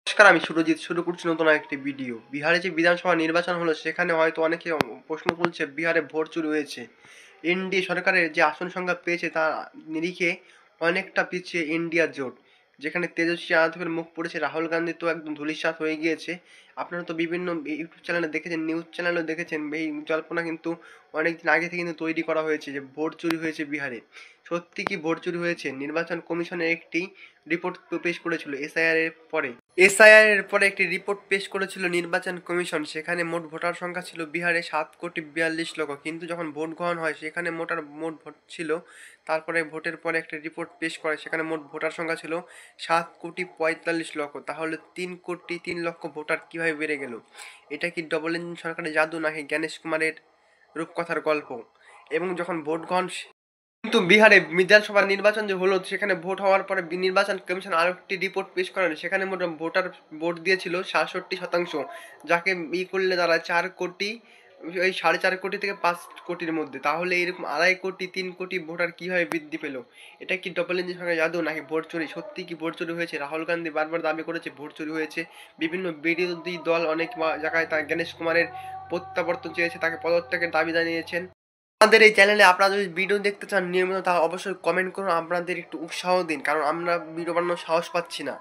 নমস্কার, আমি সুরজিৎ শুরু করছি নতুন একটি ভিডিও। বিহারে যে বিধানসভা নির্বাচন হলো সেখানে হয়তো অনেকে প্রশ্ন তুলছে বিহারে ভোট চুরি হয়েছে। এনডিএ সরকারের যে আসন সংখ্যা পেয়েছে তার নিরিখে অনেকটা পিছিয়ে ইন্ডিয়া জোট, যেখানে তেজস্বী যাদবের মুখ পড়েছে, রাহুল গান্ধী তো একদম ধূলিসাৎ হয়ে গিয়েছে। আপনারা তো বিভিন্ন ইউটিউব চ্যানেলে দেখেছেন, নিউজ চ্যানেলেও দেখেছেন, এই জল্পনা কিন্তু অনেকদিন আগে থেকে কিন্তু তৈরি করা হয়েছে যে ভোট চুরি হয়েছে বিহারে। সত্যি কি ভোট চুরি হয়েছে? নির্বাচন কমিশনের একটি রিপোর্ট পেশ করেছিল এসআইআর এর পরে একটি রিপোর্ট পেশ করেছিল নির্বাচন কমিশন। সেখানে মোট ভোটার সংখ্যা ছিল বিহারে 7,42,00,000, কিন্তু যখন ভোট গ্রহণ হয় সেখানে মোট ভোট ছিল, তারপরে ভোটের পরে একটা রিপোর্ট পেশ করে সেখানে মোট ভোটার সংখ্যা ছিল 7,45,00,000। তাহলে 3,03,00,000 ভোটার কিভাবে বেড়ে গেল? এটা কি ডবল ইঞ্জিন সরকারের জাদু, নাকি গণেশ কুমারের রূপকথার গল্প? এবং যখন ভোট গ্রহণ কিন্তু বিহারে বিধানসভা নির্বাচন যে হলো সেখানে ভোট হওয়ার পরে নির্বাচন কমিশন আরো একটি রিপোর্ট পেশ করেন। সেখানে মোট ভোটার ভোট দিয়েছিল 67%, যাকে করলে তারা 4 কোটি, ওই 4.5 কোটি থেকে 5 কোটির মধ্যে। তাহলে এরকম 2.5 কোটি 3 কোটি ভোটার কিভাবে বৃদ্ধি পেল? এটা কি ডবল ইঞ্জিন সরকার জাদু, নাকি ভোট চুরি? সত্যি কি ভোট চুরি হয়েছে? রাহুল গান্ধী বারবার দাবি করেছে ভোট চুরি হয়েছে। বিভিন্ন বিরোধী দল অনেক জায়গায় তার গণেশ কুমারের প্রত্যাবর্তন চেয়েছে, তাকে পদত্যাগের দাবি জানিয়েছেন। আমাদের এই চ্যানেলে আপনারা যদি ভিডিও দেখতে চান নিয়মিত, তাহলে অবশ্যই কমেন্ট করুন, আপনাদের একটু উৎসাহ দিন, কারণ আমরা ভিডিও বানানোর সাহস পাচ্ছি না।